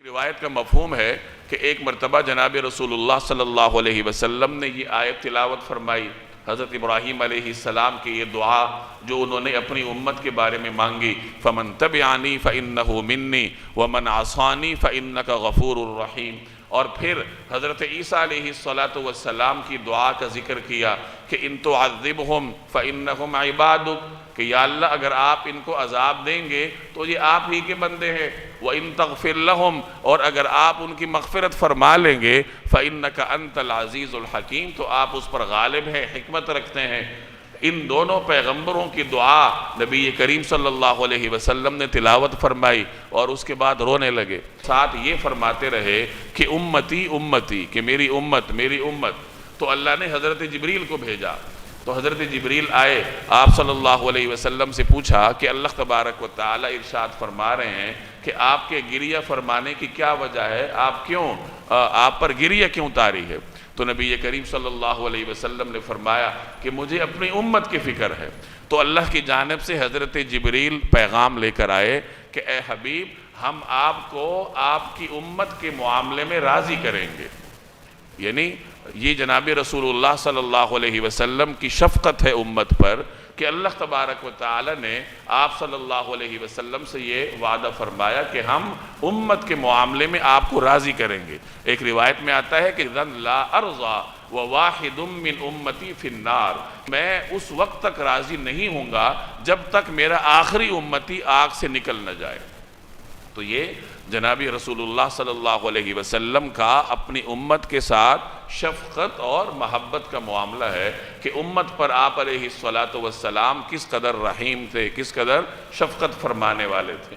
روایت کا مفہوم ہے کہ ایک مرتبہ جناب رسول اللہ صلی اللہ علیہ وسلم نے یہ آیت تلاوت فرمائی، حضرت ابراہیم علیہ السلام کی یہ دعا جو انہوں نے اپنی امت کے بارے میں مانگی، فَمَن تَبِعَنِي فَإِنَّهُ مِنِّي وَمَنْ عَصَانِي فَإِنَّكَ غَفُورٌ رَحِيمٌ۔ اور پھر حضرت عیسیٰ علیہ السلام کی دعا کا ذکر کیا کہ ان تُعَذِّبْهُمْ فَإِنَّهُمْ عِبَادُكَ، کہ یا اللہ اگر آپ ان کو عذاب دیں گے تو یہ آپ ہی کے بندے ہیں، وَإِن تَغْفِرْ لَهُمْ، اور اگر آپ ان کی مغفرت فرما لیں گے فَإِنَّكَ أَنْتَ الْعَزِيزُ الْحَكِيمُ، تو آپ اس پر غالب ہیں، حکمت رکھتے ہیں۔ ان دونوں پیغمبروں کی دعا نبی کریم صلی اللہ علیہ وسلم نے تلاوت فرمائی اور اس کے بعد رونے لگے، ساتھ یہ فرماتے رہے کہ امتی امتی، کہ میری امت میری امت۔ تو اللہ نے حضرت جبریل کو بھیجا، تو حضرت جبریل آئے، آپ صلی اللہ علیہ وسلم سے پوچھا کہ اللہ تبارک و تعالی ارشاد فرما رہے ہیں کہ آپ کے گریہ فرمانے کی کیا وجہ ہے، آپ پر گریہ کیوں طاری ہے؟ تو نبی کریم صلی اللہ علیہ وسلم نے فرمایا کہ مجھے اپنی امت کی فکر ہے۔ تو اللہ کی جانب سے حضرت جبریل پیغام لے کر آئے کہ اے حبیب، ہم آپ کو آپ کی امت کے معاملے میں راضی کریں گے، یعنی یہ جناب رسول اللہ صلی اللہ علیہ وسلم کی شفقت ہے امت پر کہ اللہ تبارک و تعالی نے آپ صلی اللہ علیہ وسلم سے یہ وعدہ فرمایا کہ ہم امت کے معاملے میں آپ کو راضی کریں گے۔ ایک روایت میں آتا ہے کہ ذن لا ارضا وواحد من امتی فی النار، میں اس وقت تک راضی نہیں ہوں گا جب تک میرا آخری امتی آگ سے نکل نہ جائے۔ تو یہ جناب رسول اللہ صلی اللہ علیہ وسلم کا اپنی امت کے ساتھ شفقت اور محبت کا معاملہ ہے کہ امت پر آپ علیہ الصلوۃ والسلام کس قدر رحیم تھے، کس قدر شفقت فرمانے والے تھے۔